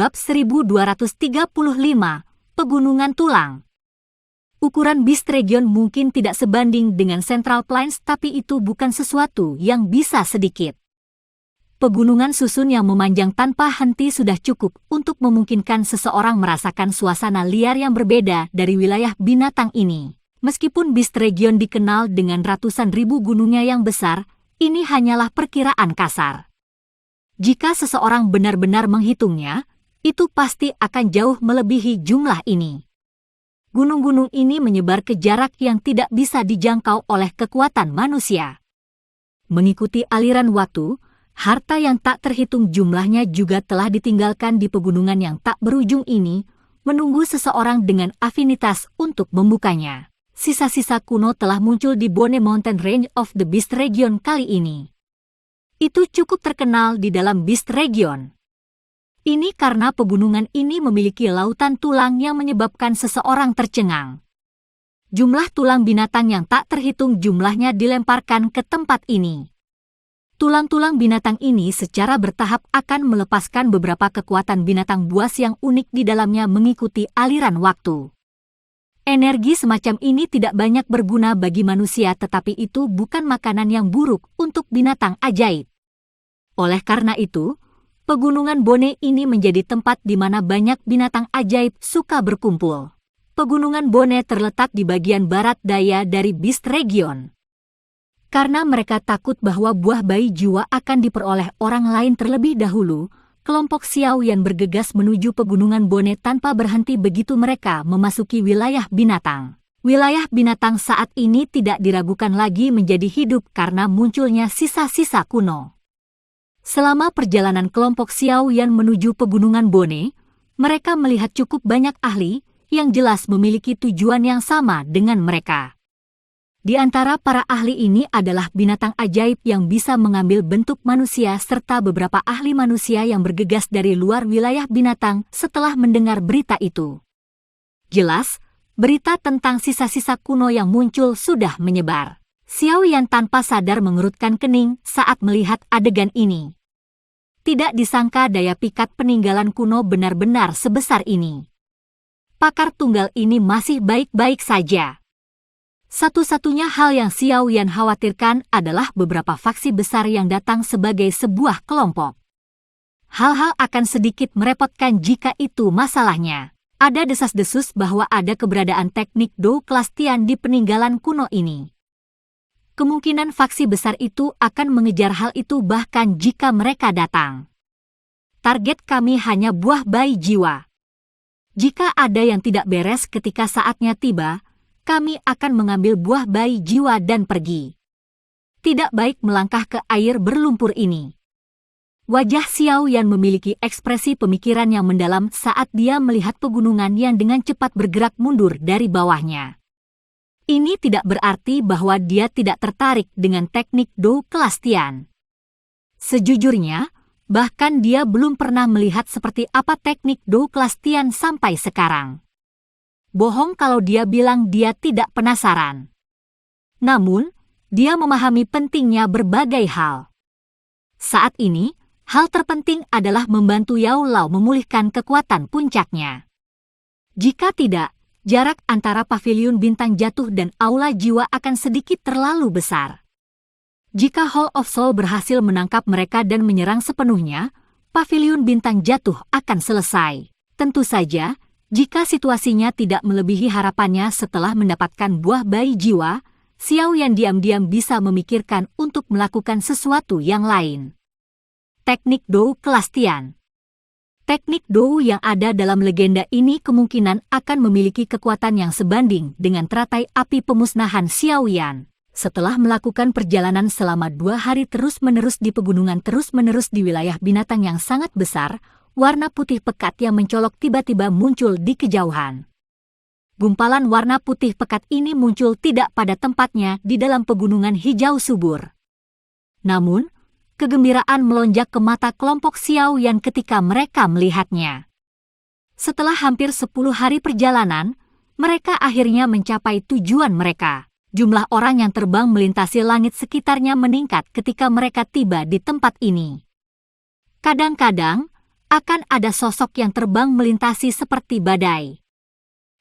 Bab 1235, Pegunungan Tulang. Ukuran Beast Region mungkin tidak sebanding dengan Central Plains, tapi itu bukan sesuatu yang bisa sedikit. Pegunungan susun yang memanjang tanpa henti sudah cukup untuk memungkinkan seseorang merasakan suasana liar yang berbeda dari wilayah binatang ini. Meskipun Beast Region dikenal dengan ratusan ribu gunungnya yang besar, ini hanyalah perkiraan kasar. Jika seseorang benar-benar menghitungnya, itu pasti akan jauh melebihi jumlah ini. Gunung-gunung ini menyebar ke jarak yang tidak bisa dijangkau oleh kekuatan manusia. Mengikuti aliran waktu, harta yang tak terhitung jumlahnya juga telah ditinggalkan di pegunungan yang tak berujung ini, menunggu seseorang dengan afinitas untuk membukanya. Sisa-sisa kuno telah muncul di Bone Mountain Range of the Beast Region kali ini. Itu cukup terkenal di dalam Beast Region. Ini karena pegunungan ini memiliki lautan tulang yang menyebabkan seseorang tercengang. Jumlah tulang binatang yang tak terhitung jumlahnya dilemparkan ke tempat ini. Tulang-tulang binatang ini secara bertahap akan melepaskan beberapa kekuatan binatang buas yang unik di dalamnya mengikuti aliran waktu. Energi semacam ini tidak banyak berguna bagi manusia, tetapi itu bukan makanan yang buruk untuk binatang ajaib. Oleh karena itu, Pegunungan Bone ini menjadi tempat di mana banyak binatang ajaib suka berkumpul. Pegunungan Bone terletak di bagian barat daya dari Beast Region. Karena mereka takut bahwa buah bayi jiwa akan diperoleh orang lain terlebih dahulu, kelompok Xiaoyan bergegas menuju Pegunungan Bone tanpa berhenti begitu mereka memasuki wilayah binatang. Wilayah binatang saat ini tidak diragukan lagi menjadi hidup karena munculnya sisa-sisa kuno. Selama perjalanan kelompok Xiaoyan menuju Pegunungan Bone, mereka melihat cukup banyak ahli yang jelas memiliki tujuan yang sama dengan mereka. Di antara para ahli ini adalah binatang ajaib yang bisa mengambil bentuk manusia serta beberapa ahli manusia yang bergegas dari luar wilayah binatang setelah mendengar berita itu. Jelas, berita tentang sisa-sisa kuno yang muncul sudah menyebar. Xiaoyan tanpa sadar mengerutkan kening saat melihat adegan ini. Tidak disangka daya pikat peninggalan kuno benar-benar sebesar ini. Pakar tunggal ini masih baik-baik saja. Satu-satunya hal yang Xiaoyan khawatirkan adalah beberapa faksi besar yang datang sebagai sebuah kelompok. Hal-hal akan sedikit merepotkan jika itu masalahnya. Ada desas-desus bahwa ada keberadaan teknik Dou kelas Tian di peninggalan kuno ini. Kemungkinan faksi besar itu akan mengejar hal itu bahkan jika mereka datang. Target kami hanya buah bayi jiwa. Jika ada yang tidak beres ketika saatnya tiba, kami akan mengambil buah bayi jiwa dan pergi. Tidak baik melangkah ke air berlumpur ini. Wajah Xiaoyan memiliki ekspresi pemikiran yang mendalam saat dia melihat pegunungan yang dengan cepat bergerak mundur dari bawahnya. Ini tidak berarti bahwa dia tidak tertarik dengan teknik Dou kelas Tian. Sejujurnya, bahkan dia belum pernah melihat seperti apa teknik Dou kelas Tian sampai sekarang. Bohong kalau dia bilang dia tidak penasaran. Namun, dia memahami pentingnya berbagai hal. Saat ini, hal terpenting adalah membantu Yao Lao memulihkan kekuatan puncaknya. Jika tidak, jarak antara paviliun bintang jatuh dan aula jiwa akan sedikit terlalu besar. Jika Hall of Soul berhasil menangkap mereka dan menyerang sepenuhnya, paviliun bintang jatuh akan selesai. Tentu saja, jika situasinya tidak melebihi harapannya setelah mendapatkan buah bayi jiwa, Xiaoyan diam-diam bisa memikirkan untuk melakukan sesuatu yang lain. Teknik Dou kelas Tian. Teknik Dou yang ada dalam legenda ini kemungkinan akan memiliki kekuatan yang sebanding dengan teratai api pemusnahan Xiaoyan. Setelah melakukan perjalanan selama 2 hari terus-menerus di pegunungan terus-menerus di wilayah binatang yang sangat besar, warna putih pekat yang mencolok tiba-tiba muncul di kejauhan. Gumpalan warna putih pekat ini muncul tidak pada tempatnya di dalam pegunungan hijau subur. Namun, kegembiraan melonjak ke mata kelompok Xiaoyan ketika mereka melihatnya. Setelah hampir 10 hari perjalanan, mereka akhirnya mencapai tujuan mereka. Jumlah orang yang terbang melintasi langit sekitarnya meningkat ketika mereka tiba di tempat ini. Kadang-kadang, akan ada sosok yang terbang melintasi seperti badai.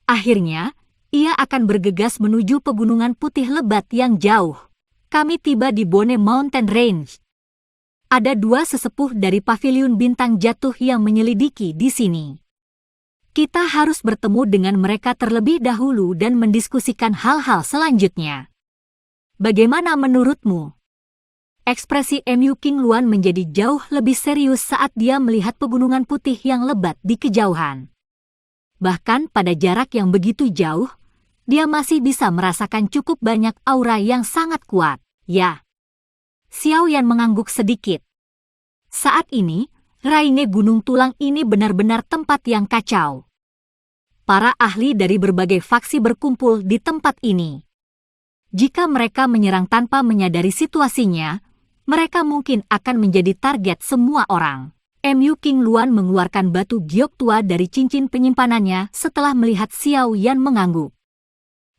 Akhirnya, ia akan bergegas menuju pegunungan putih lebat yang jauh. Kami tiba di Bone Mountain Range. Ada 2 sesepuh dari Paviliun Bintang Jatuh yang menyelidiki di sini. Kita harus bertemu dengan mereka terlebih dahulu dan mendiskusikan hal-hal selanjutnya. Bagaimana menurutmu? Ekspresi Mu King Luan menjadi jauh lebih serius saat dia melihat pegunungan putih yang lebat di kejauhan. Bahkan pada jarak yang begitu jauh, dia masih bisa merasakan cukup banyak aura yang sangat kuat. Ya. Xiao Yan mengangguk sedikit. Saat ini, Raine Gunung Tulang ini benar-benar tempat yang kacau. Para ahli dari berbagai faksi berkumpul di tempat ini. Jika mereka menyerang tanpa menyadari situasinya, mereka mungkin akan menjadi target semua orang. Mu King Luan mengeluarkan batu giok tua dari cincin penyimpanannya setelah melihat Xiao Yan mengangguk.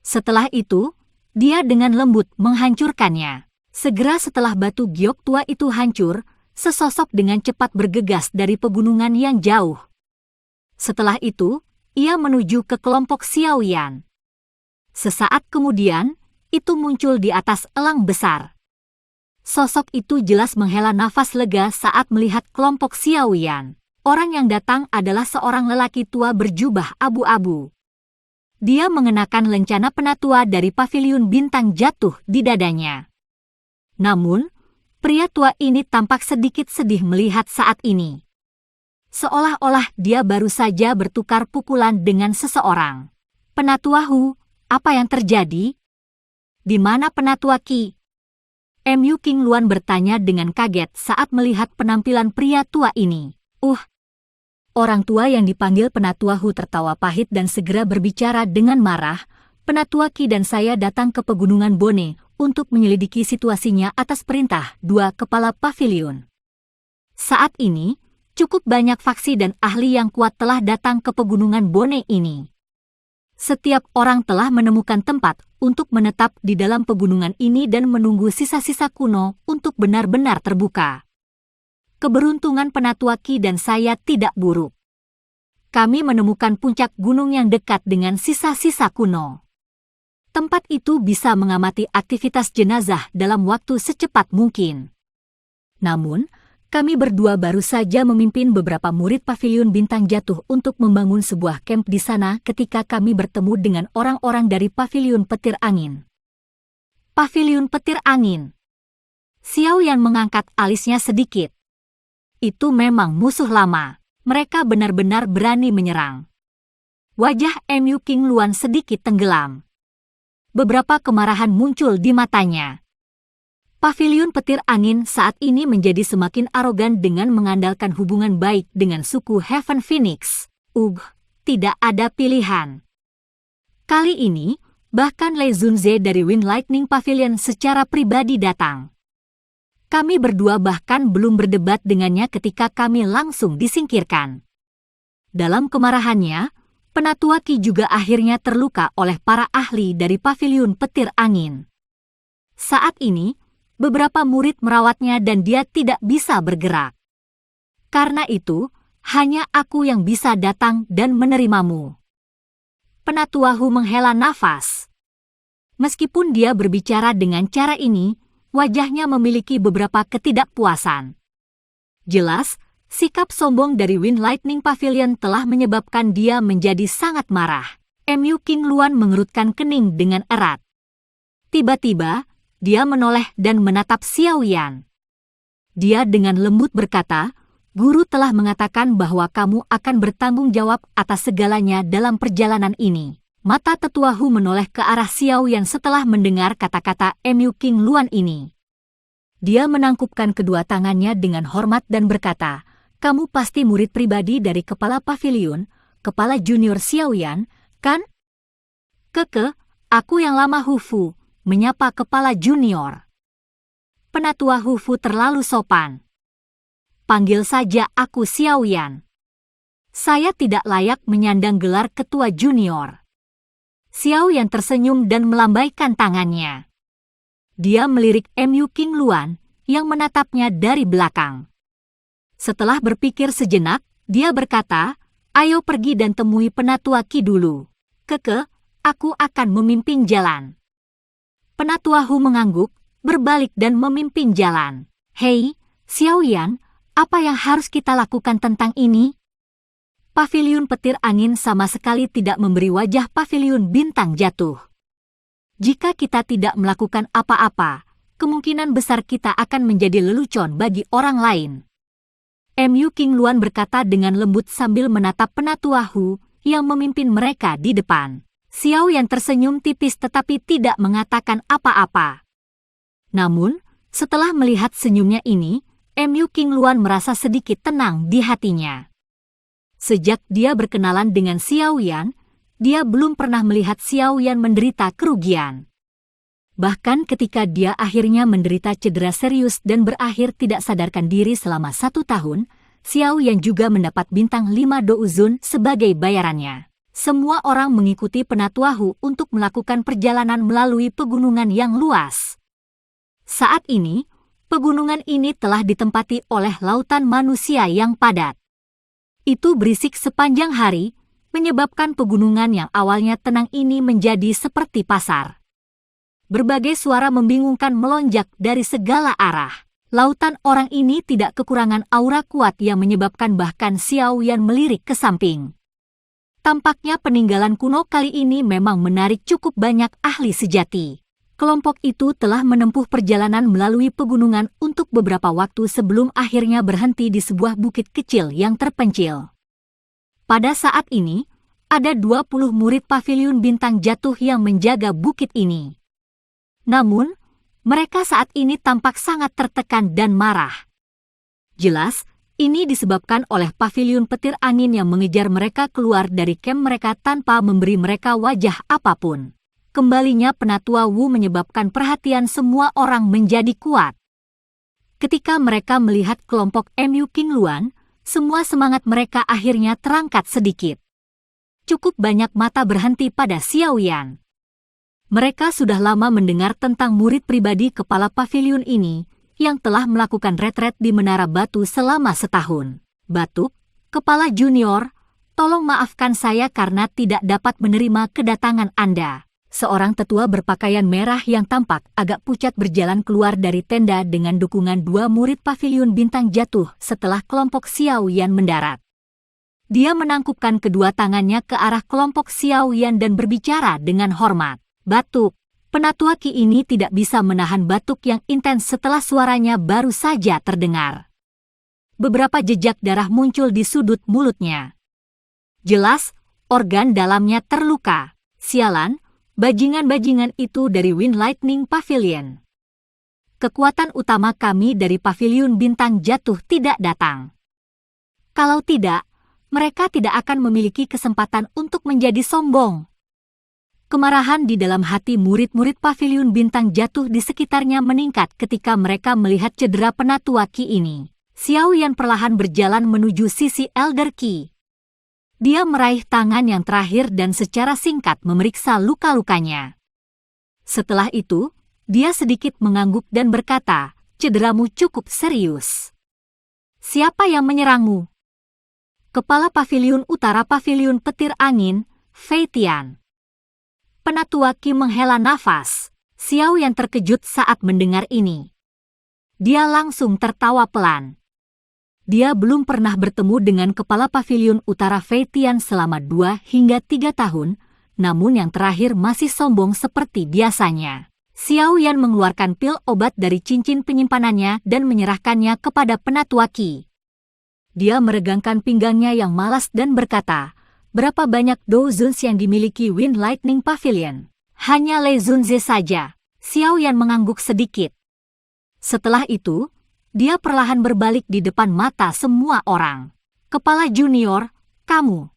Setelah itu, dia dengan lembut menghancurkannya. Segera setelah batu giok tua itu hancur, sesosok dengan cepat bergegas dari pegunungan yang jauh. Setelah itu, ia menuju ke kelompok Xiao Yan. Sesaat kemudian, itu muncul di atas elang besar. Sosok itu jelas menghela nafas lega saat melihat kelompok Xiao Yan. Orang yang datang adalah seorang lelaki tua berjubah abu-abu. Dia mengenakan lencana penatua dari Paviliun Bintang Jatuh di dadanya. Namun, pria tua ini tampak sedikit sedih melihat saat ini. Seolah-olah dia baru saja bertukar pukulan dengan seseorang. Penatua Hu, apa yang terjadi? Di mana Penatua Qi? Mu King Luan bertanya dengan kaget saat melihat penampilan pria tua ini. Orang tua yang dipanggil Penatua Hu tertawa pahit dan segera berbicara dengan marah. Penatua Qi dan saya datang ke Pegunungan Bone untuk menyelidiki situasinya atas perintah 2 kepala paviliun. Saat ini, cukup banyak faksi dan ahli yang kuat telah datang ke Pegunungan Bone ini. Setiap orang telah menemukan tempat untuk menetap di dalam pegunungan ini dan menunggu sisa-sisa kuno untuk benar-benar terbuka. Keberuntungan Penatua Qi dan saya tidak buruk. Kami menemukan puncak gunung yang dekat dengan sisa-sisa kuno. Tempat itu bisa mengamati aktivitas jenazah dalam waktu secepat mungkin. Namun, kami berdua baru saja memimpin beberapa murid Paviliun Bintang Jatuh untuk membangun sebuah kamp di sana ketika kami bertemu dengan orang-orang dari Paviliun Petir Angin. Paviliun Petir Angin. Xiao Yan mengangkat alisnya sedikit. Itu memang musuh lama. Mereka benar-benar berani menyerang. Wajah Mu King Luan sedikit tenggelam. Beberapa kemarahan muncul di matanya. Paviliun Petir Angin saat ini menjadi semakin arogan dengan mengandalkan hubungan baik dengan suku Heaven Phoenix. Tidak ada pilihan. Kali ini, bahkan Lei Zunze dari Wind Lightning Pavilion secara pribadi datang. Kami berdua bahkan belum berdebat dengannya ketika kami langsung disingkirkan. Dalam kemarahannya, Penatua Qi juga akhirnya terluka oleh para ahli dari Paviliun Petir Angin. Saat ini, beberapa murid merawatnya dan dia tidak bisa bergerak. Karena itu, hanya aku yang bisa datang dan menerimamu. Penatua Hu menghela nafas. Meskipun dia berbicara dengan cara ini, wajahnya memiliki beberapa ketidakpuasan. Jelas, sikap sombong dari Wind Lightning Pavilion telah menyebabkan dia menjadi sangat marah. Mu King Luan mengerutkan kening dengan erat. Tiba-tiba, dia menoleh dan menatap Xiao Yan. Dia dengan lembut berkata, "Guru telah mengatakan bahwa kamu akan bertanggung jawab atas segalanya dalam perjalanan ini." Mata tetua Hu menoleh ke arah Xiao Yan setelah mendengar kata-kata Mu King Luan ini. Dia menangkupkan kedua tangannya dengan hormat dan berkata, "Kamu pasti murid pribadi dari Kepala Paviliun, Kepala Junior Xiao Yan, kan?" Aku yang lama Hu Fu, menyapa Kepala Junior. Penatua Hu Fu terlalu sopan. Panggil saja aku Xiao Yan. Saya tidak layak menyandang gelar Ketua Junior. Xiao Yan tersenyum dan melambaikan tangannya. Dia melirik Mu King Luan yang menatapnya dari belakang. Setelah berpikir sejenak, Dia berkata, "Ayo pergi dan temui Penatua Qi dulu. Keke, aku akan memimpin jalan." Penatua Hu mengangguk, berbalik dan memimpin jalan. "Hei, Xiaoyan, apa yang harus kita lakukan tentang ini?" Paviliun petir angin sama sekali tidak memberi wajah paviliun bintang jatuh. "Jika kita tidak melakukan apa-apa, kemungkinan besar kita akan menjadi lelucon bagi orang lain." Mu Qingluan berkata dengan lembut sambil menatap Penatua Hu yang memimpin mereka di depan. Xiaoyan tersenyum tipis tetapi tidak mengatakan apa-apa. Namun, setelah melihat senyumnya ini, Mu Qingluan merasa sedikit tenang di hatinya. Sejak dia berkenalan dengan Xiaoyan, dia belum pernah melihat Xiaoyan menderita kerugian. Bahkan ketika dia akhirnya menderita cedera serius dan berakhir tidak sadarkan diri selama 1 tahun, Xiaoyan juga mendapat bintang 5 douzun sebagai bayarannya. Semua orang mengikuti Penatua Hu untuk melakukan perjalanan melalui pegunungan yang luas. Saat ini, pegunungan ini telah ditempati oleh lautan manusia yang padat. Itu berisik sepanjang hari, menyebabkan pegunungan yang awalnya tenang ini menjadi seperti pasar. Berbagai suara membingungkan melonjak dari segala arah. Lautan orang ini tidak kekurangan aura kuat yang menyebabkan bahkan Xiaoyan melirik ke samping. Tampaknya peninggalan kuno kali ini memang menarik cukup banyak ahli sejati. Kelompok itu telah menempuh perjalanan melalui pegunungan untuk beberapa waktu sebelum akhirnya berhenti di sebuah bukit kecil yang terpencil. Pada saat ini, ada 20 murid paviliun bintang jatuh yang menjaga bukit ini. Namun, mereka saat ini tampak sangat tertekan dan marah. Jelas, ini disebabkan oleh paviliun petir angin yang mengejar mereka keluar dari kamp mereka tanpa memberi mereka wajah apapun. Kembalinya Penatua Wu menyebabkan perhatian semua orang menjadi kuat. Ketika mereka melihat kelompok Mu Qingluan, semua semangat mereka akhirnya terangkat sedikit. Cukup banyak mata berhenti pada Xiaoyan. Mereka sudah lama mendengar tentang murid pribadi kepala paviliun ini, yang telah melakukan retret di Menara Batu selama setahun. "Batuk, Kepala Junior, tolong maafkan saya karena tidak dapat menerima kedatangan Anda." Seorang tetua berpakaian merah yang tampak agak pucat berjalan keluar dari tenda dengan dukungan 2 murid paviliun bintang jatuh setelah kelompok Xiaoyan mendarat. Dia menangkupkan kedua tangannya ke arah kelompok Xiaoyan dan berbicara dengan hormat. "Batuk." Penatua Qi ini tidak bisa menahan batuk yang intens setelah suaranya baru saja terdengar. Beberapa jejak darah muncul di sudut mulutnya. Jelas, organ dalamnya terluka. Sialan, bajingan-bajingan itu dari Wind Lightning Pavilion. Kekuatan utama kami dari Paviliun Bintang Jatuh tidak datang. Kalau tidak, mereka tidak akan memiliki kesempatan untuk menjadi sombong. Kemarahan di dalam hati murid-murid Paviliun Bintang Jatuh di sekitarnya meningkat ketika mereka melihat cedera Penatua Qi ini. Xiaoyan perlahan berjalan menuju sisi Elder Qi. Dia meraih tangan yang terakhir dan secara singkat memeriksa luka-lukanya. Setelah itu, dia sedikit mengangguk dan berkata, "Cederamu cukup serius. Siapa yang menyerangmu?" Kepala Paviliun Utara Paviliun Petir Angin, Fei Tian. Penatua Qi menghela nafas. Xiaoyan terkejut saat mendengar ini. Dia langsung tertawa pelan. Dia belum pernah bertemu dengan kepala Paviliun Utara Fei Tian selama 2 hingga 3 tahun, namun yang terakhir masih sombong seperti biasanya. Xiaoyan mengeluarkan pil obat dari cincin penyimpanannya dan menyerahkannya kepada Penatua Qi. Dia meregangkan pinggangnya yang malas dan berkata, "Berapa banyak douzuns yang dimiliki Wind Lightning Pavilion?" "Hanya Lei Zunze saja." Xiaoyan mengangguk sedikit. Setelah itu, dia perlahan berbalik di depan mata semua orang. "Kepala Junior, kamu."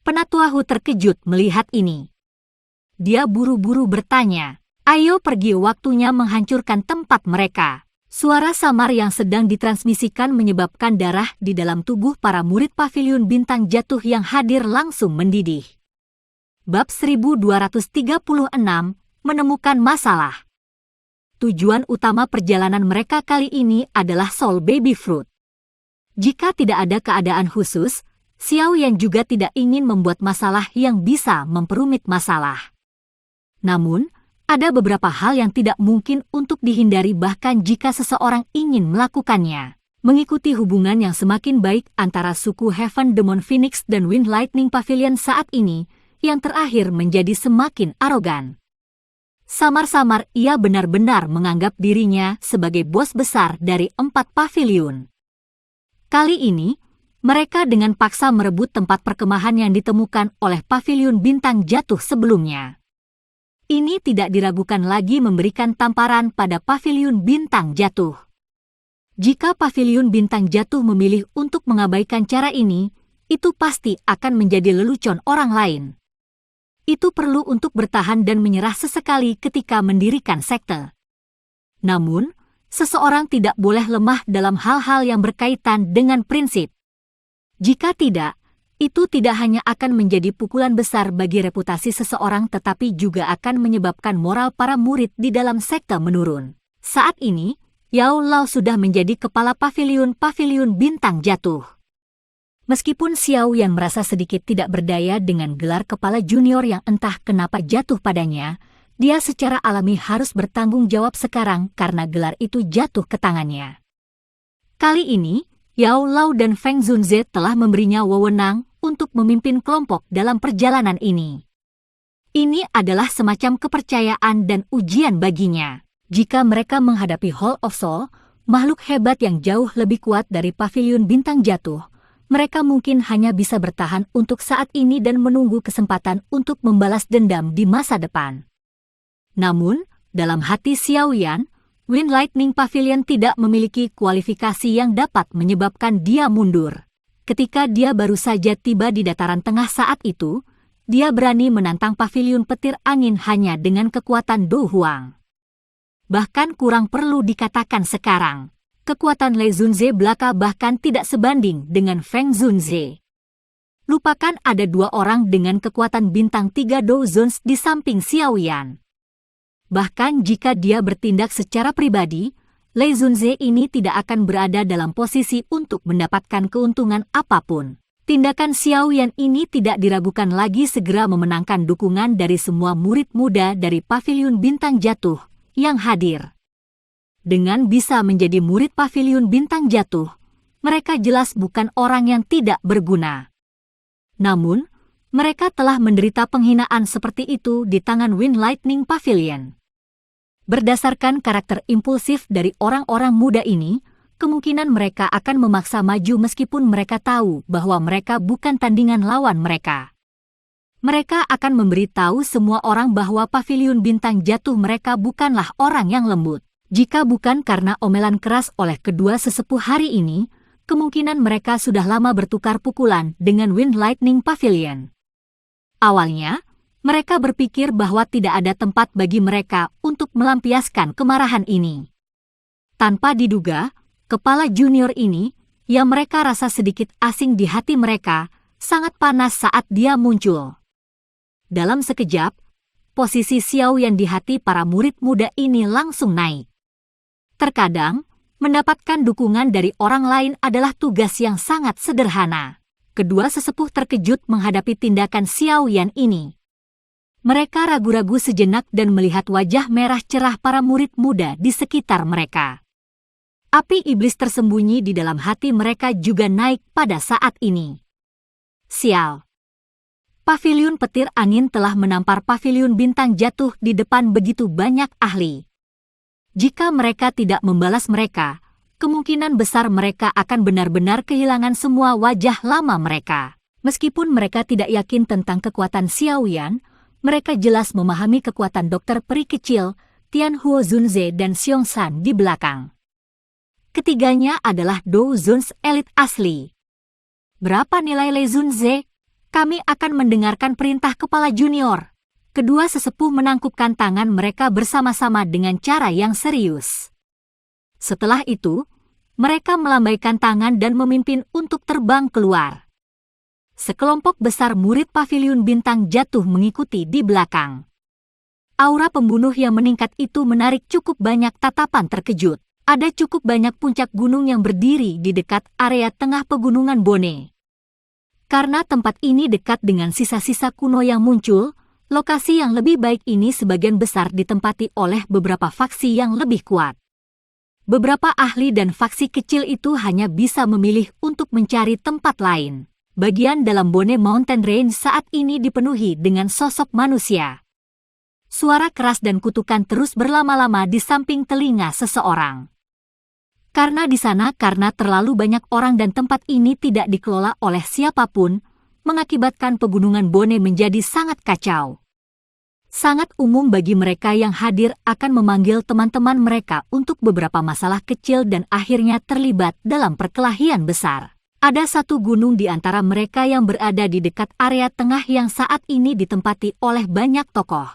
Penatua Hu terkejut melihat ini. Dia buru-buru bertanya, "Ayo pergi, waktunya menghancurkan tempat mereka." Suara samar yang sedang ditransmisikan menyebabkan darah di dalam tubuh para murid Paviliun Bintang Jatuh yang hadir langsung mendidih. Bab 1236, menemukan masalah. Tujuan utama perjalanan mereka kali ini adalah Soul Baby Fruit. Jika tidak ada keadaan khusus, Xiao Yan juga tidak ingin membuat masalah yang bisa memperumit masalah. Namun, ada beberapa hal yang tidak mungkin untuk dihindari bahkan jika seseorang ingin melakukannya. Mengikuti hubungan yang semakin baik antara suku Heaven Demon Phoenix dan Wind Lightning Pavilion saat ini, yang terakhir menjadi semakin arogan. Samar-samar ia benar-benar menganggap dirinya sebagai bos besar dari 4 pavilion. Kali ini, mereka dengan paksa merebut tempat perkemahan yang ditemukan oleh pavilion bintang jatuh sebelumnya. Ini tidak diragukan lagi memberikan tamparan pada pavilion bintang jatuh. Jika pavilion bintang jatuh memilih untuk mengabaikan cara ini, itu pasti akan menjadi lelucon orang lain. Itu perlu untuk bertahan dan menyerah sesekali ketika mendirikan sekte. Namun, seseorang tidak boleh lemah dalam hal-hal yang berkaitan dengan prinsip. Jika tidak, itu tidak hanya akan menjadi pukulan besar bagi reputasi seseorang tetapi juga akan menyebabkan moral para murid di dalam sekte menurun. Saat ini, Yao Lao sudah menjadi kepala pavilion bintang jatuh. Meskipun Xiao Yan merasa sedikit tidak berdaya dengan gelar kepala junior yang entah kenapa jatuh padanya, dia secara alami harus bertanggung jawab sekarang karena gelar itu jatuh ke tangannya. Kali ini, Yao Lao dan Feng Zunze telah memberinya wewenang untuk memimpin kelompok dalam perjalanan ini. Ini adalah semacam kepercayaan dan ujian baginya. Jika mereka menghadapi Hall of Soul, makhluk hebat yang jauh lebih kuat dari pavilion bintang jatuh, mereka mungkin hanya bisa bertahan untuk saat ini dan menunggu kesempatan untuk membalas dendam di masa depan. Namun, dalam hati Xiao Yan, Wind Lightning Pavilion tidak memiliki kualifikasi yang dapat menyebabkan dia mundur. Ketika dia baru saja tiba di dataran tengah saat itu, dia berani menantang pavilion petir angin hanya dengan kekuatan Do Huang. Bahkan kurang perlu dikatakan sekarang, kekuatan Lei Zunze belaka bahkan tidak sebanding dengan Feng Zunze. Lupakan ada 2 orang dengan kekuatan bintang 3 Do Zones di samping Xiao Yan. Bahkan jika dia bertindak secara pribadi, Lei Zunze ini tidak akan berada dalam posisi untuk mendapatkan keuntungan apapun. Tindakan Xiao Yan ini tidak diragukan lagi segera memenangkan dukungan dari semua murid muda dari pavilion bintang jatuh yang hadir. Dengan bisa menjadi murid pavilion bintang jatuh, mereka jelas bukan orang yang tidak berguna. Namun, mereka telah menderita penghinaan seperti itu di tangan Wind Lightning Pavilion. Berdasarkan karakter impulsif dari orang-orang muda ini, kemungkinan mereka akan memaksa maju meskipun mereka tahu bahwa mereka bukan tandingan lawan mereka. Mereka akan memberitahu semua orang bahwa pavilion bintang jatuh mereka bukanlah orang yang lembut. Jika bukan karena omelan keras oleh kedua sesepuh hari ini, kemungkinan mereka sudah lama bertukar pukulan dengan Wind Lightning Pavilion. Awalnya, mereka berpikir bahwa tidak ada tempat bagi mereka untuk melampiaskan kemarahan ini. Tanpa diduga, kepala junior ini, yang mereka rasa sedikit asing di hati mereka, sangat panas saat dia muncul. Dalam sekejap, posisi Xiao Yan di hati para murid muda ini langsung naik. Terkadang, mendapatkan dukungan dari orang lain adalah tugas yang sangat sederhana. Kedua sesepuh terkejut menghadapi tindakan Xiao Yan ini. Mereka ragu-ragu sejenak dan melihat wajah merah cerah para murid muda di sekitar mereka. Api iblis tersembunyi di dalam hati mereka juga naik pada saat ini. Sial. Pavilion petir angin telah menampar pavilion bintang jatuh di depan begitu banyak ahli. Jika mereka tidak membalas mereka, kemungkinan besar mereka akan benar-benar kehilangan semua wajah lama mereka. Meskipun mereka tidak yakin tentang kekuatan Xiao Yan, mereka jelas memahami kekuatan dokter peri kecil, Tianhuo Zunze dan Xiong San di belakang. Ketiganya adalah Do Zones elit asli. Berapa nilai Lei Zunze? Kami akan mendengarkan perintah kepala junior. Kedua sesepuh menangkupkan tangan mereka bersama-sama dengan cara yang serius. Setelah itu, mereka melambaikan tangan dan memimpin untuk terbang keluar. Sekelompok besar murid pavilion bintang jatuh mengikuti di belakang. Aura pembunuh yang meningkat itu menarik cukup banyak tatapan terkejut. Ada cukup banyak puncak gunung yang berdiri di dekat area tengah pegunungan Bone. Karena tempat ini dekat dengan sisa-sisa kuno yang muncul, lokasi yang lebih baik ini sebagian besar ditempati oleh beberapa faksi yang lebih kuat. Beberapa ahli dan faksi kecil itu hanya bisa memilih untuk mencari tempat lain. Bagian dalam Bone Mountain Range saat ini dipenuhi dengan sosok manusia. Suara keras dan kutukan terus berlama-lama di samping telinga seseorang. Karena terlalu banyak orang dan tempat ini tidak dikelola oleh siapapun, mengakibatkan pegunungan Bone menjadi sangat kacau. Sangat umum bagi mereka yang hadir akan memanggil teman-teman mereka untuk beberapa masalah kecil dan akhirnya terlibat dalam perkelahian besar. Ada satu gunung di antara mereka yang berada di dekat area tengah yang saat ini ditempati oleh banyak tokoh.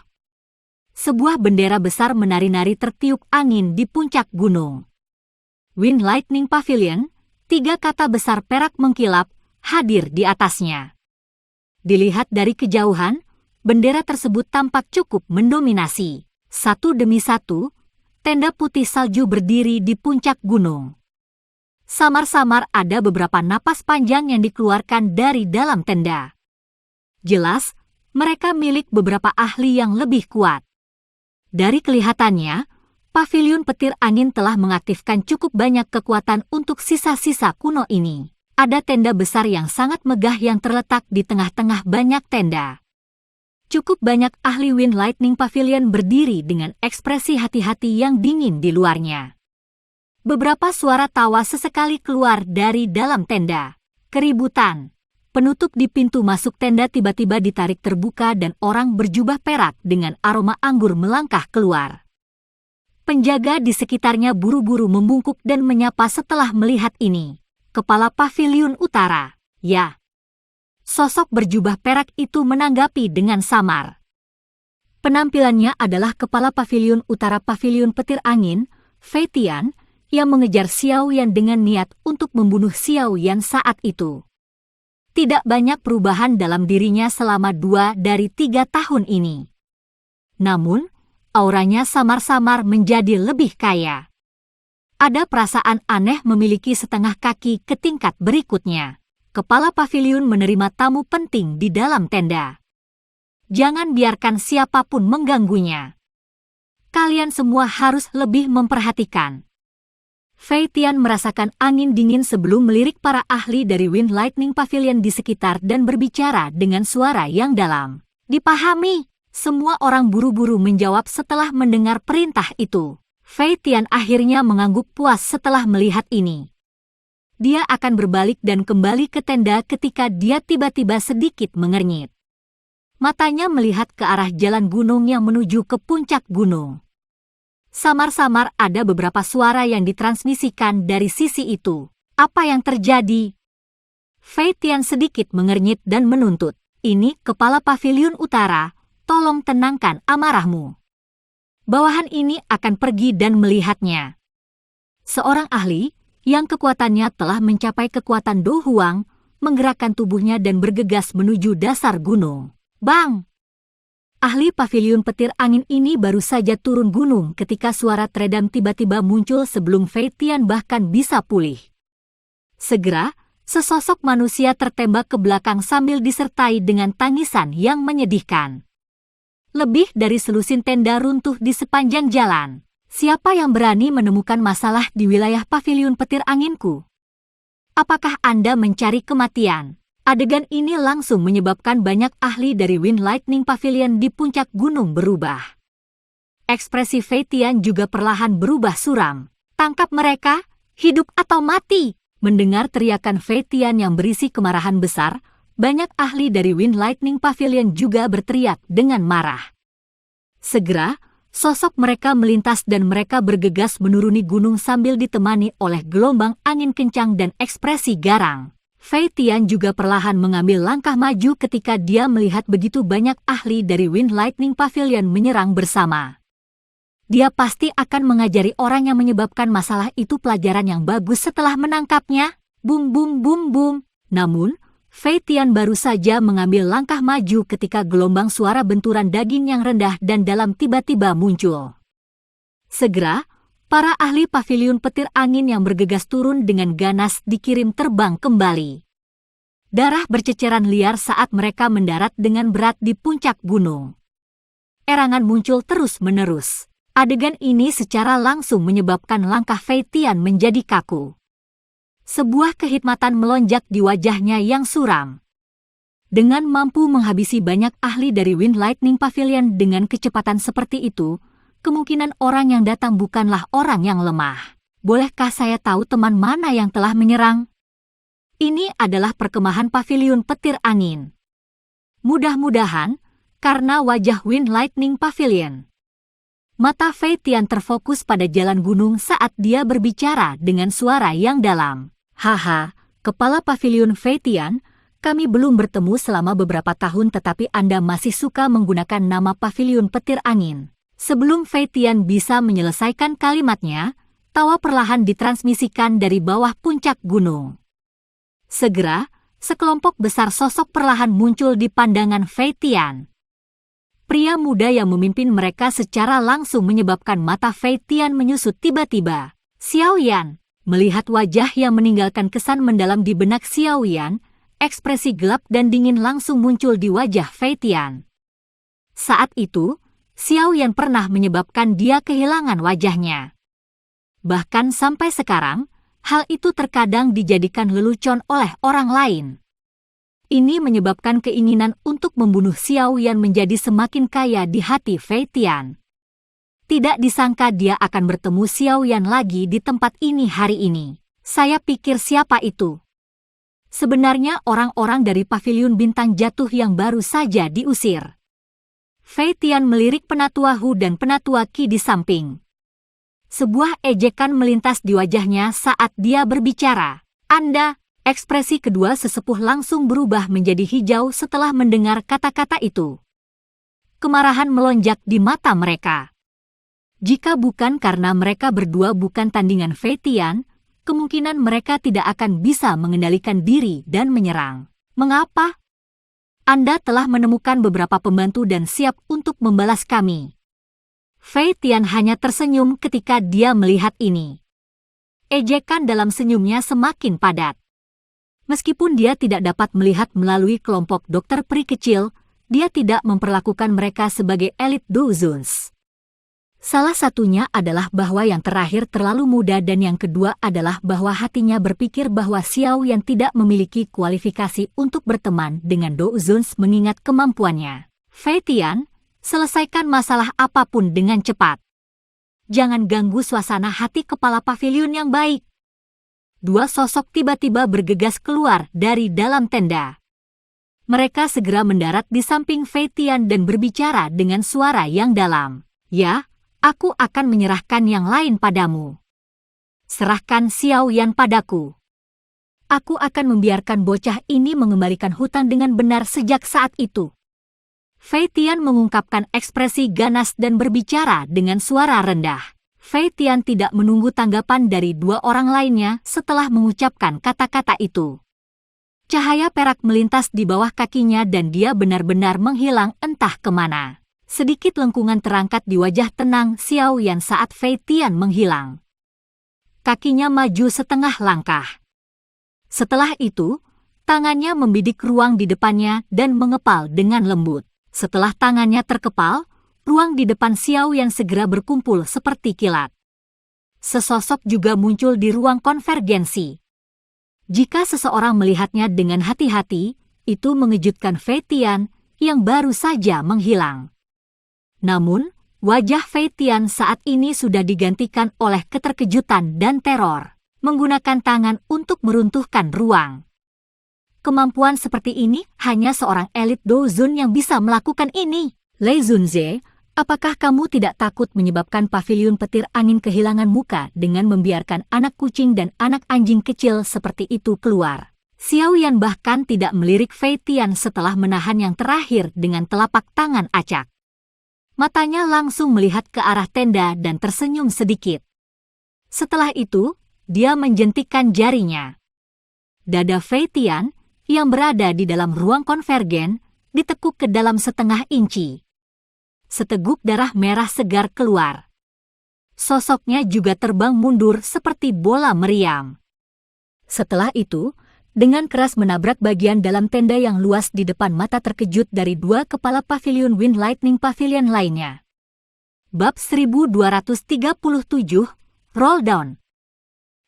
Sebuah bendera besar menari-nari tertiup angin di puncak gunung. Wind Lightning Pavilion, 3 kata besar perak mengkilap, hadir di atasnya. Dilihat dari kejauhan, bendera tersebut tampak cukup mendominasi. Satu demi satu, tenda putih salju berdiri di puncak gunung. Samar-samar ada beberapa napas panjang yang dikeluarkan dari dalam tenda. Jelas, mereka milik beberapa ahli yang lebih kuat. Dari kelihatannya, Pavilion Petir Angin telah mengaktifkan cukup banyak kekuatan untuk sisa-sisa kuno ini. Ada tenda besar yang sangat megah yang terletak di tengah-tengah banyak tenda. Cukup banyak ahli Wind Lightning Pavilion berdiri dengan ekspresi hati-hati yang dingin di luarnya. Beberapa suara tawa sesekali keluar dari dalam tenda. Keributan. Penutup di pintu masuk tenda tiba-tiba ditarik terbuka dan orang berjubah perak dengan aroma anggur melangkah keluar. Penjaga di sekitarnya buru-buru membungkuk dan menyapa setelah melihat ini. Kepala Pavilion Utara, ya. Sosok berjubah perak itu menanggapi dengan samar. Penampilannya adalah Kepala Pavilion Utara Pavilion Petir Angin, Fei Tian, yang mengejar Xiao Yan dengan niat untuk membunuh Xiao Yan saat itu. Tidak banyak perubahan dalam dirinya selama 2 dari 3 tahun ini. Namun, auranya samar-samar menjadi lebih kaya. Ada perasaan aneh memiliki setengah kaki ke tingkat berikutnya. Kepala Pavilion menerima tamu penting di dalam tenda. Jangan biarkan siapapun mengganggunya. Kalian semua harus lebih memperhatikan. Fei Tian merasakan angin dingin sebelum melirik para ahli dari Wind Lightning Pavilion di sekitar dan berbicara dengan suara yang dalam. Dipahami. Semua orang buru-buru menjawab setelah mendengar perintah itu. Fei Tian akhirnya mengangguk puas setelah melihat ini. Dia akan berbalik dan kembali ke tenda ketika dia tiba-tiba sedikit mengernyit. Matanya melihat ke arah jalan gunung yang menuju ke puncak gunung. Samar-samar ada beberapa suara yang ditransmisikan dari sisi itu. Apa yang terjadi? Fei Tian sedikit mengernyit dan menuntut. Ini Kepala Pavilion Utara. Tolong tenangkan amarahmu. Bawahan ini akan pergi dan melihatnya. Seorang ahli, yang kekuatannya telah mencapai kekuatan Do Huang, menggerakkan tubuhnya dan bergegas menuju dasar gunung. Bang! Ahli Pavilion Petir Angin ini baru saja turun gunung ketika suara teredam tiba-tiba muncul sebelum Fei Tian bahkan bisa pulih. Segera, sesosok manusia tertembak ke belakang sambil disertai dengan tangisan yang menyedihkan. Lebih dari selusin tenda runtuh di sepanjang jalan. Siapa yang berani menemukan masalah di wilayah Pavilion Petir Anginku? Apakah Anda mencari kematian? Adegan ini langsung menyebabkan banyak ahli dari Wind Lightning Pavilion di puncak gunung berubah. Ekspresi Fei Tian juga perlahan berubah suram. Tangkap mereka, hidup atau mati! Mendengar teriakan Fei Tian yang berisi kemarahan besar, banyak ahli dari Wind Lightning Pavilion juga berteriak dengan marah. Segera, sosok mereka melintas dan mereka bergegas menuruni gunung sambil ditemani oleh gelombang angin kencang dan ekspresi garang. Fei Tian juga perlahan mengambil langkah maju ketika dia melihat begitu banyak ahli dari Wind Lightning Pavilion menyerang bersama. Dia pasti akan mengajari orang yang menyebabkan masalah itu pelajaran yang bagus setelah menangkapnya. Bum bum bum bum. Namun, Fei Tian baru saja mengambil langkah maju ketika gelombang suara benturan daging yang rendah dan dalam tiba-tiba muncul. Segera, Para ahli paviliun petir angin yang bergegas turun dengan ganas dikirim terbang kembali. Darah berceceran liar saat mereka mendarat dengan berat di puncak gunung. Erangan muncul terus-menerus. Adegan ini secara langsung menyebabkan langkah Fei Tian menjadi kaku. Sebuah kehikmatan melonjak di wajahnya yang suram. Dengan mampu menghabisi banyak ahli dari Wind Lightning Pavilion dengan kecepatan seperti itu, kemungkinan orang yang datang bukanlah orang yang lemah. Bolehkah saya tahu teman mana yang telah menyerang? Ini adalah perkemahan paviliun petir angin. Mudah-mudahan, karena wajah Wind Lightning Pavilion. Mata Fei Tian terfokus pada jalan gunung saat dia berbicara dengan suara yang dalam. Haha, Kepala Paviliun Fei Tian, kami belum bertemu selama beberapa tahun tetapi Anda masih suka menggunakan nama paviliun petir angin. Sebelum Fei Tian bisa menyelesaikan kalimatnya, tawa perlahan ditransmisikan dari bawah puncak gunung. Segera, sekelompok besar sosok perlahan muncul di pandangan Fei Tian. Pria muda yang memimpin mereka secara langsung menyebabkan mata Fei Tian menyusut tiba-tiba. Xiao Yan, melihat wajah yang meninggalkan kesan mendalam di benak Xiao Yan, ekspresi gelap dan dingin langsung muncul di wajah Fei Tian. Saat itu, Xiao Yan pernah menyebabkan dia kehilangan wajahnya. Bahkan sampai sekarang, hal itu terkadang dijadikan lelucon oleh orang lain. Ini menyebabkan keinginan untuk membunuh Xiao Yan menjadi semakin kaya di hati Fei Tian. Tidak disangka dia akan bertemu Xiao Yan lagi di tempat ini hari ini. Saya pikir siapa itu? Sebenarnya orang-orang dari paviliun bintang jatuh yang baru saja diusir. Fei Tian melirik Penatua Hu dan Penatua Qi di samping. Sebuah ejekan melintas di wajahnya saat dia berbicara. Anda... Ekspresi kedua sesepuh langsung berubah menjadi hijau setelah mendengar kata-kata itu. Kemarahan melonjak di mata mereka. Jika bukan karena mereka berdua bukan tandingan Fei Tian, kemungkinan mereka tidak akan bisa mengendalikan diri dan menyerang. Mengapa? Anda telah menemukan beberapa pembantu dan siap untuk membalas kami. Fei Tian hanya tersenyum ketika dia melihat ini. Ejekan dalam senyumnya semakin padat. Meskipun dia tidak dapat melihat melalui kelompok dokter peri kecil, dia tidak memperlakukan mereka sebagai elit Douzuns. Salah satunya adalah bahwa yang terakhir terlalu muda dan yang kedua adalah bahwa hatinya berpikir bahwa Xiao Yan tidak memiliki kualifikasi untuk berteman dengan Douzuns mengingat kemampuannya. Fei Tian, selesaikan masalah apapun dengan cepat. Jangan ganggu suasana hati kepala paviliun yang baik. Dua sosok tiba-tiba bergegas keluar dari dalam tenda. Mereka segera mendarat di samping Fei Tian dan berbicara dengan suara yang dalam. Ya, aku akan menyerahkan yang lain padamu. Serahkan Xiao Yan padaku. Aku akan membiarkan bocah ini mengembalikan hutan dengan benar sejak saat itu. Fei Tian mengungkapkan ekspresi ganas dan berbicara dengan suara rendah. Fei Tian tidak menunggu tanggapan dari dua orang lainnya setelah mengucapkan kata-kata itu. Cahaya perak melintas di bawah kakinya dan dia benar-benar menghilang entah kemana. Sedikit lengkungan terangkat di wajah tenang Xiao Yan saat Fei Tian menghilang. Kakinya maju setengah langkah. Setelah itu, tangannya membidik ruang di depannya dan mengepal dengan lembut. Setelah tangannya terkepal, ruang di depan Xiao Yan segera berkumpul seperti kilat. Sesosok juga muncul di ruang konvergensi. Jika seseorang melihatnya dengan hati-hati, itu mengejutkan Fei Tian yang baru saja menghilang. Namun, wajah Fei Tian saat ini sudah digantikan oleh keterkejutan dan teror, menggunakan tangan untuk meruntuhkan ruang. Kemampuan seperti ini hanya seorang elit Douzun yang bisa melakukan ini. Lei Zunze, apakah kamu tidak takut menyebabkan paviliun petir angin kehilangan muka dengan membiarkan anak kucing dan anak anjing kecil seperti itu keluar? Xiao Yan bahkan tidak melirik Fei Tian setelah menahan yang terakhir dengan telapak tangan acak. Matanya langsung melihat ke arah tenda dan tersenyum sedikit. Setelah itu, dia menjentikkan jarinya. Dada Fei Tian, yang berada di dalam ruang konvergen, ditekuk ke dalam setengah inci. Seteguk darah merah segar keluar. sosoknya juga terbang mundur seperti bola meriam. Setelah itu, dengan keras menabrak bagian dalam tenda yang luas di depan mata terkejut dari dua kepala pavilion Wind Lightning Pavilion lainnya. Bab 1237, Roll Down.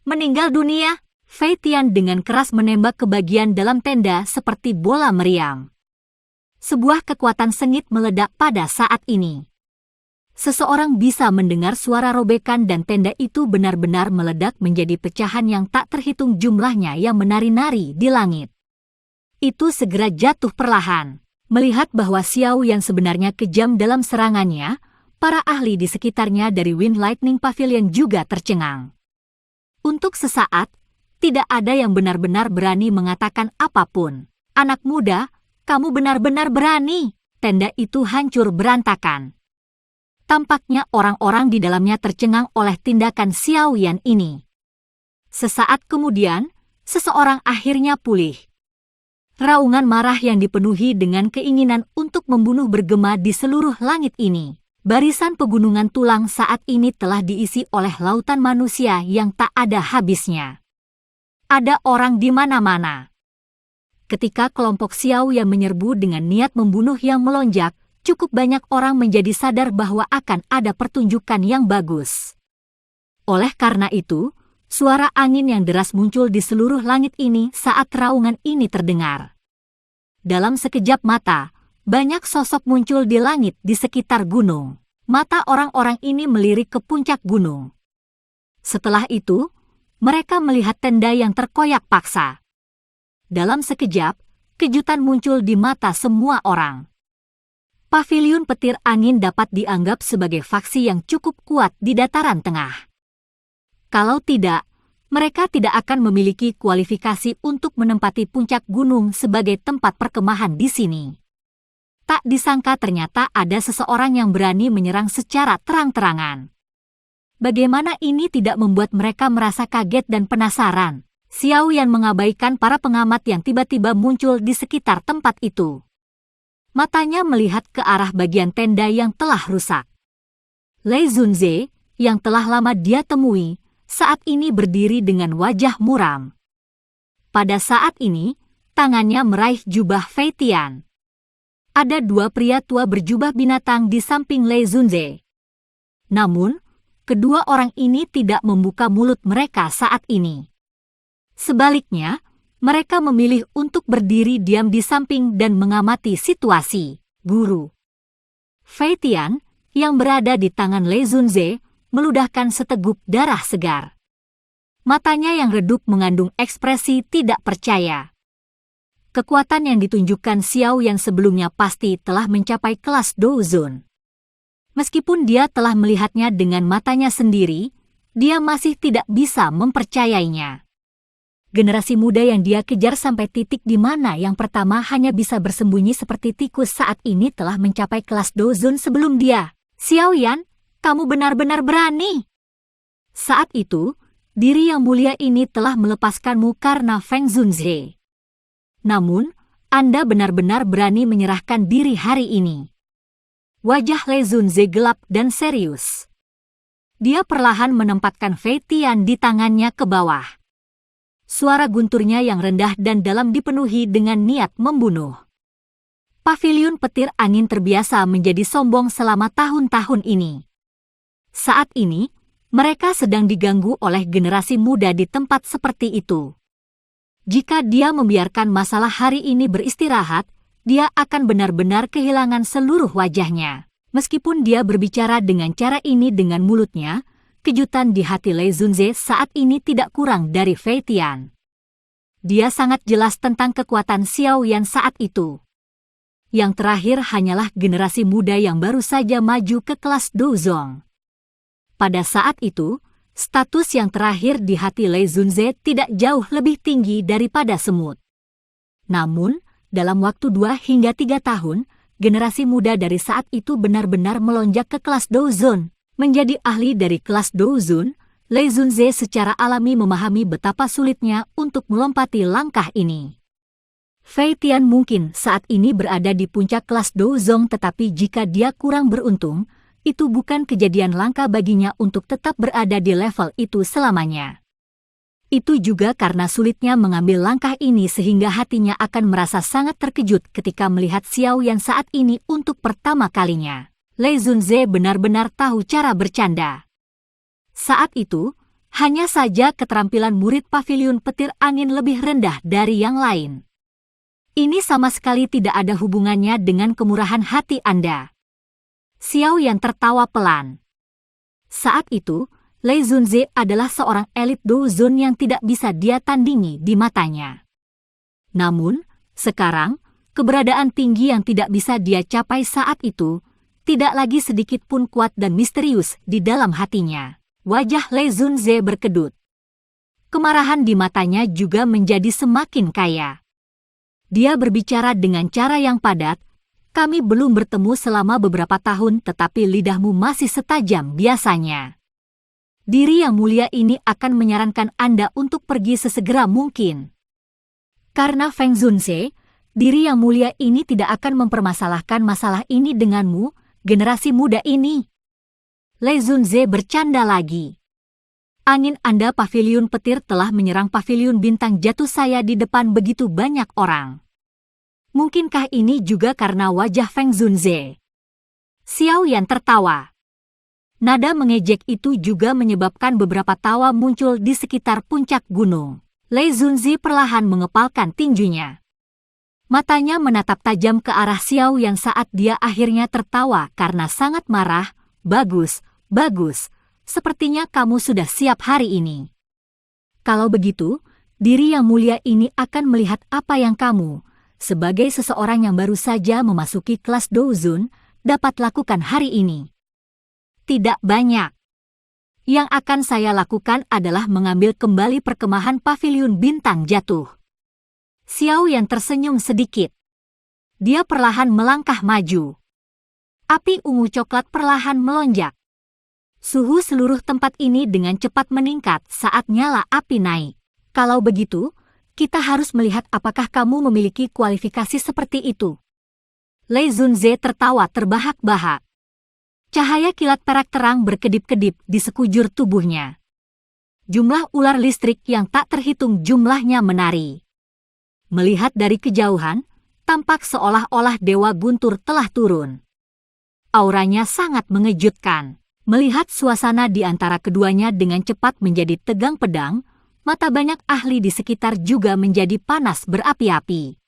Meninggal dunia, Fei Tian dengan keras menembak ke bagian dalam tenda seperti bola meriam. Sebuah kekuatan sengit meledak pada saat ini. Seseorang bisa mendengar suara robekan dan tenda itu benar-benar meledak menjadi pecahan yang tak terhitung jumlahnya yang menari-nari di langit. Itu segera jatuh perlahan. Melihat bahwa Xiao yang sebenarnya kejam dalam serangannya, para ahli di sekitarnya dari Wind Lightning Pavilion juga tercengang. Untuk sesaat, tidak ada yang benar-benar berani mengatakan apapun. Anak muda, kamu benar-benar berani. Tenda itu hancur berantakan. Tampaknya orang-orang di dalamnya tercengang oleh tindakan Xiao Yan ini. Sesaat kemudian, seseorang akhirnya pulih. Raungan marah yang dipenuhi dengan keinginan untuk membunuh bergema di seluruh langit ini. Barisan pegunungan tulang saat ini telah diisi oleh lautan manusia yang tak ada habisnya. Ada orang di mana-mana. Ketika kelompok Xiao Yan menyerbu dengan niat membunuh yang melonjak, cukup banyak orang menjadi sadar bahwa akan ada pertunjukan yang bagus. Oleh karena itu, suara angin yang deras muncul di seluruh langit ini saat raungan ini terdengar. Dalam sekejap mata, banyak sosok muncul di langit di sekitar gunung. Mata orang-orang ini melirik ke puncak gunung. Setelah itu, mereka melihat tenda yang terkoyak paksa. Dalam sekejap, kejutan muncul di mata semua orang. Pavilion petir angin dapat dianggap sebagai faksi yang cukup kuat di dataran tengah. Kalau tidak, mereka tidak akan memiliki kualifikasi untuk menempati puncak gunung sebagai tempat perkemahan di sini. Tak disangka ternyata ada seseorang yang berani menyerang secara terang-terangan. Bagaimana ini tidak membuat mereka merasa kaget dan penasaran? Xiao Yan mengabaikan para pengamat yang tiba-tiba muncul di sekitar tempat itu. Matanya melihat ke arah bagian tenda yang telah rusak. Lei Zunze, yang telah lama dia temui, saat ini berdiri dengan wajah muram. Pada saat ini, tangannya meraih jubah Fei Tian. Ada dua pria tua berjubah binatang di samping Lei Zunze. Namun, kedua orang ini tidak membuka mulut mereka saat ini. Sebaliknya, mereka memilih untuk berdiri diam di samping dan mengamati situasi. Guru Fei Tian, yang berada di tangan Lei Zunze, meludahkan seteguk darah segar. Matanya yang redup mengandung ekspresi tidak percaya. Kekuatan yang ditunjukkan Xiao yang sebelumnya pasti telah mencapai kelas Douzun. Meskipun dia telah melihatnya dengan matanya sendiri, dia masih tidak bisa mempercayainya. Generasi muda yang dia kejar sampai titik di mana yang pertama hanya bisa bersembunyi seperti tikus saat ini telah mencapai kelas Douzun sebelum dia. Xiao Yan, kamu benar-benar berani. Saat itu, diri yang mulia ini telah melepaskanmu karena Feng Zunze. Namun, Anda benar-benar berani menyerahkan diri hari ini. Wajah Lei Zunze gelap dan serius. Dia perlahan menempatkan Fei Tian di tangannya ke bawah. Suara gunturnya yang rendah dan dalam dipenuhi dengan niat membunuh. Pavilion petir angin terbiasa menjadi sombong selama tahun-tahun ini. Saat ini, mereka sedang diganggu oleh generasi muda di tempat seperti itu. Jika dia membiarkan masalah hari ini beristirahat, dia akan benar-benar kehilangan seluruh wajahnya. Meskipun dia berbicara dengan cara ini dengan mulutnya, kejutan di hati Lei Zunze saat ini tidak kurang dari Fei Tian. Dia sangat jelas tentang kekuatan Xiao Yan saat itu. Yang terakhir hanyalah generasi muda yang baru saja maju ke kelas Douzong. Pada saat itu, status yang terakhir di hati Lei Zunze tidak jauh lebih tinggi daripada semut. Namun, dalam waktu 2 hingga 3 tahun, generasi muda dari saat itu benar-benar melonjak ke kelas Douzun. Menjadi ahli dari kelas Douzun, Lei Zunze secara alami memahami betapa sulitnya untuk melompati langkah ini. Fei Tian mungkin saat ini berada di puncak kelas Douzong, tetapi jika dia kurang beruntung, Itu bukan kejadian langka baginya untuk tetap berada di level itu selamanya. Itu juga karena sulitnya mengambil langkah ini sehingga hatinya akan merasa sangat terkejut ketika melihat Xiao Yan saat ini untuk pertama kalinya. Lei Zunze benar-benar tahu cara bercanda. Saat itu, hanya saja keterampilan murid paviliun petir angin lebih rendah dari yang lain. Ini sama sekali tidak ada hubungannya dengan kemurahan hati Anda. Xiao Yan tertawa pelan. Saat itu, Lei Zunze adalah seorang elit douzun yang tidak bisa dia tandingi di matanya. Namun, sekarang, keberadaan tinggi yang tidak bisa dia capai saat itu, tidak lagi sedikit pun kuat dan misterius di dalam hatinya. Wajah Lei Zunze berkedut. Kemarahan di matanya juga menjadi semakin kaya. Dia berbicara dengan cara yang padat. Kami belum bertemu selama beberapa tahun tetapi lidahmu masih setajam biasanya. Diri yang mulia ini akan menyarankan Anda untuk pergi sesegera mungkin. Karena Feng Zunze, diri yang mulia ini tidak akan mempermasalahkan masalah ini denganmu, generasi muda ini. Lei Zunze bercanda lagi. Angin Anda paviliun petir telah menyerang paviliun bintang jatuh saya di depan begitu banyak orang. Mungkinkah ini juga karena wajah Feng Zunze? Xiao Yan tertawa. Nada mengejek itu juga menyebabkan beberapa tawa muncul di sekitar puncak gunung. Lei Zunze perlahan mengepalkan tinjunya. Matanya menatap tajam ke arah Xiao Yan saat dia akhirnya tertawa karena sangat marah. Bagus, bagus. Sepertinya kamu sudah siap hari ini. Kalau begitu, diri yang mulia ini akan melihat apa yang kamu, sebagai seseorang yang baru saja memasuki kelas douzun, dapat lakukan hari ini. Tidak banyak. Yang akan saya lakukan adalah mengambil kembali perkemahan paviliun bintang jatuh. Xiao Yan tersenyum sedikit. Dia perlahan melangkah maju. Api ungu coklat perlahan melonjak. Suhu seluruh tempat ini dengan cepat meningkat saat nyala api naik. Kalau begitu, kita harus melihat apakah kamu memiliki kualifikasi seperti itu. Lei Zunze tertawa terbahak-bahak. Cahaya kilat perak terang berkedip-kedip di sekujur tubuhnya. Jumlah ular listrik yang tak terhitung jumlahnya menari. Melihat dari kejauhan, tampak seolah-olah Dewa Guntur telah turun. Auranya sangat mengejutkan. Melihat suasana di antara keduanya dengan cepat menjadi tegang pedang, mata banyak ahli di sekitar juga menjadi panas berapi-api.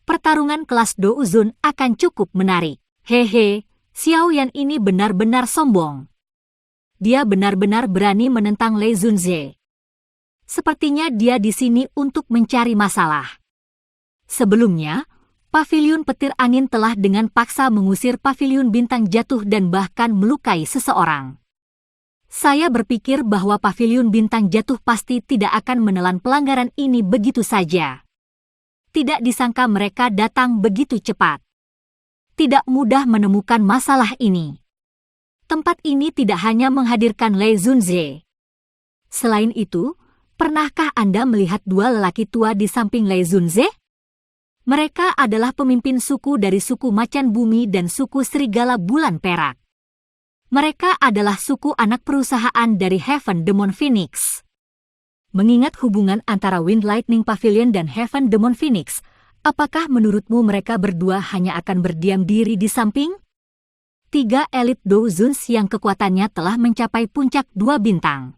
Pertarungan kelas douzun akan cukup menarik. Hehe, Xiao Yan ini benar-benar sombong. Dia benar-benar berani menentang Lei Zunze. Sepertinya dia di sini untuk mencari masalah. Sebelumnya, paviliun petir angin telah dengan paksa mengusir paviliun bintang jatuh dan bahkan melukai seseorang. Saya berpikir bahwa paviliun bintang jatuh pasti tidak akan menelan pelanggaran ini begitu saja. Tidak disangka mereka datang begitu cepat. Tidak mudah menemukan masalah ini. Tempat ini tidak hanya menghadirkan Lei Zunze. Selain itu, pernahkah Anda melihat dua lelaki tua di samping Lei Zunze? Mereka adalah pemimpin suku dari suku Macan Bumi dan suku Serigala Bulan Perak. Mereka adalah suku anak perusahaan dari Heaven Demon Phoenix. Mengingat hubungan antara Wind Lightning Pavilion dan Heaven Demon Phoenix, apakah menurutmu mereka berdua hanya akan berdiam diri di samping? 3 elit douzuns yang kekuatannya telah mencapai puncak 2 bintang.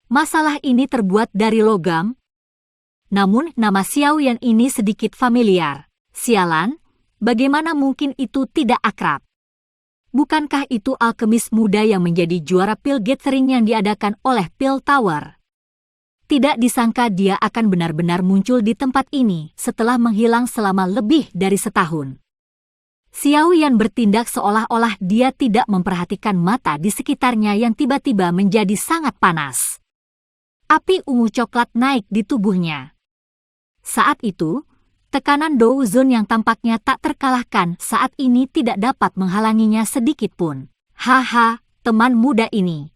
Masalah ini terbuat dari logam. Namun nama Xiao Yan ini sedikit familiar. Sialan, bagaimana mungkin itu tidak akrab? Bukankah itu alkemis muda yang menjadi juara pil gathering yang diadakan oleh Pil Tower? Tidak disangka dia akan benar-benar muncul di tempat ini setelah menghilang selama lebih dari setahun. Xiao Yan bertindak seolah-olah dia tidak memperhatikan mata di sekitarnya yang tiba-tiba menjadi sangat panas. Api ungu coklat naik di tubuhnya. Saat itu, tekanan douzun yang tampaknya tak terkalahkan saat ini tidak dapat menghalanginya sedikit pun. Haha, teman muda ini.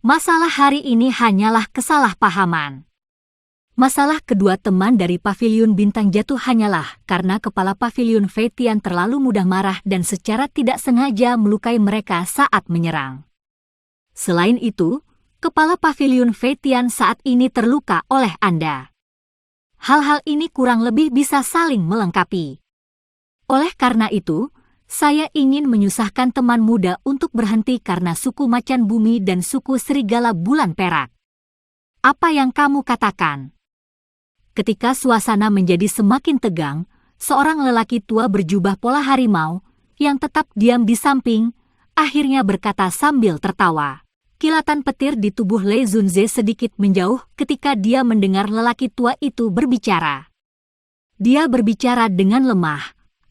Masalah hari ini hanyalah kesalahpahaman. Masalah kedua teman dari Paviliun Bintang Jatuh hanyalah karena kepala Paviliun Feitian terlalu mudah marah dan secara tidak sengaja melukai mereka saat menyerang. Selain itu, kepala Paviliun Feitian saat ini terluka oleh Anda. Hal-hal ini kurang lebih bisa saling melengkapi. Oleh karena itu, saya ingin menyusahkan teman muda untuk berhenti karena suku Macan Bumi dan suku Serigala Bulan Perak. Apa yang kamu katakan? Ketika suasana menjadi semakin tegang, seorang lelaki tua berjubah pola harimau, yang tetap diam di samping, akhirnya berkata sambil tertawa. Kilatan petir di tubuh Lei Zunze sedikit menjauh ketika dia mendengar lelaki tua itu berbicara. Dia berbicara dengan lemah,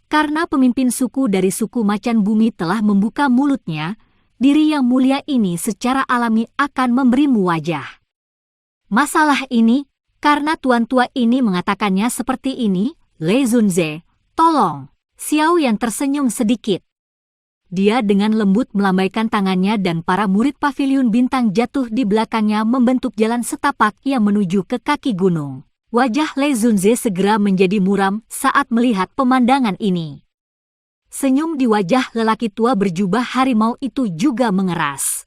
karena pemimpin suku dari suku Macan Bumi telah membuka mulutnya, diri yang mulia ini secara alami akan memberimu wajah. Masalah ini, karena tuan tua ini mengatakannya seperti ini, Lei Zunze, tolong. Xiao Yan tersenyum sedikit. Dia dengan lembut melambaikan tangannya dan para murid Paviliun Bintang Jatuh di belakangnya membentuk jalan setapak yang menuju ke kaki gunung. Wajah Lei Zunze segera menjadi muram saat melihat pemandangan ini. Senyum di wajah lelaki tua berjubah harimau itu juga mengeras.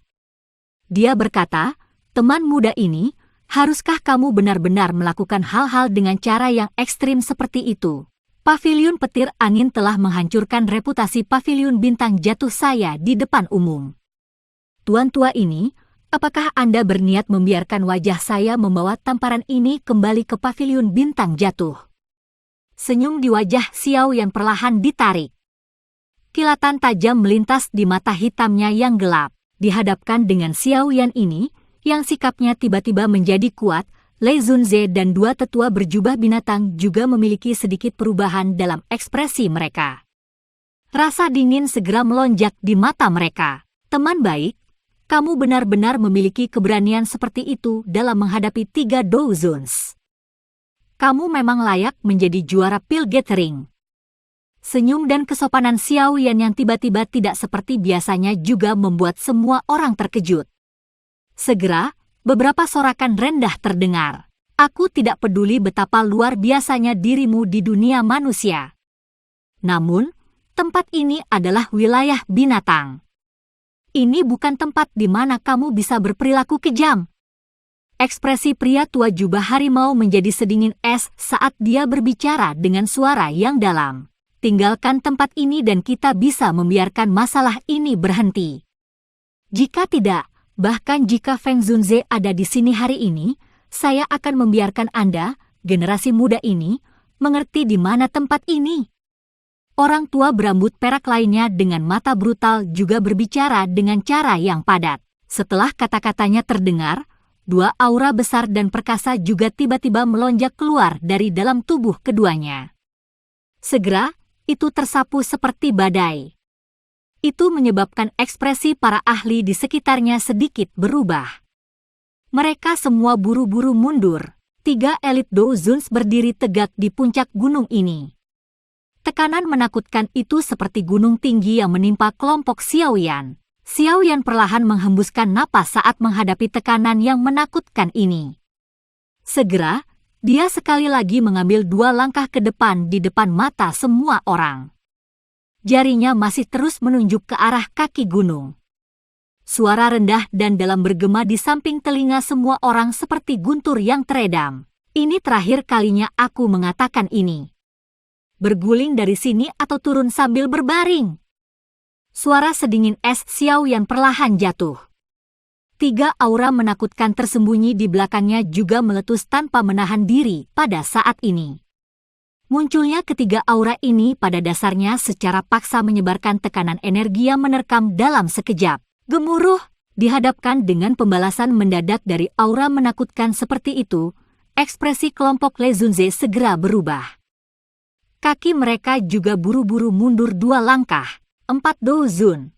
Dia berkata, teman muda ini, haruskah kamu benar-benar melakukan hal-hal dengan cara yang ekstrim seperti itu? Paviliun Petir Angin telah menghancurkan reputasi Paviliun Bintang Jatuh saya di depan umum. Tuan tua ini, apakah Anda berniat membiarkan wajah saya membawa tamparan ini kembali ke Paviliun Bintang Jatuh? Senyum di wajah Xiao Yan perlahan ditarik. Kilatan tajam melintas di mata hitamnya yang gelap. Dihadapkan dengan Xiao Yan ini, yang sikapnya tiba-tiba menjadi kuat, Lei Zunze dan dua tetua berjubah binatang juga memiliki sedikit perubahan dalam ekspresi mereka. Rasa dingin segera melonjak di mata mereka. Teman baik, kamu benar-benar memiliki keberanian seperti itu dalam menghadapi 3 Douzuns. Kamu memang layak menjadi juara pil gathering. Senyum dan kesopanan Xiao Yan yang tiba-tiba tidak seperti biasanya juga membuat semua orang terkejut. Segera, beberapa sorakan rendah terdengar. Aku tidak peduli betapa luar biasanya dirimu di dunia manusia. Namun, tempat ini adalah wilayah binatang. Ini bukan tempat di mana kamu bisa berperilaku kejam. Ekspresi pria tua jubah harimau menjadi sedingin es saat dia berbicara dengan suara yang dalam. Tinggalkan tempat ini dan kita bisa membiarkan masalah ini berhenti. Jika tidak, bahkan jika Feng Zunze ada di sini hari ini, saya akan membiarkan Anda, generasi muda ini, mengerti di mana tempat ini. Orang tua berambut perak lainnya dengan mata brutal juga berbicara dengan cara yang padat. Setelah kata-katanya terdengar, 2 aura besar dan perkasa juga tiba-tiba melonjak keluar dari dalam tubuh keduanya. Segera, itu tersapu seperti badai. Itu menyebabkan ekspresi para ahli di sekitarnya sedikit berubah. Mereka semua buru-buru mundur. 3 elit Douzuns berdiri tegak di puncak gunung ini. Tekanan menakutkan itu seperti gunung tinggi yang menimpa kelompok Xiao Yan. Xiao Yan perlahan menghembuskan napas saat menghadapi tekanan yang menakutkan ini. Segera, dia sekali lagi mengambil 2 langkah ke depan di depan mata semua orang. Jarinya masih terus menunjuk ke arah kaki gunung. Suara rendah dan dalam bergema di samping telinga semua orang seperti guntur yang teredam. Ini terakhir kalinya aku mengatakan ini. Berguling dari sini atau turun sambil berbaring. Suara sedingin es Xiao Yan perlahan jatuh. 3 aura menakutkan tersembunyi di belakangnya juga meletus tanpa menahan diri pada saat ini. Munculnya ketiga aura ini pada dasarnya secara paksa menyebarkan tekanan energi yang menerkam dalam sekejap. Gemuruh, dihadapkan dengan pembalasan mendadak dari aura menakutkan seperti itu, ekspresi kelompok Lei Zunze segera berubah. Kaki mereka juga buru-buru mundur 2 langkah, 4 Douzun.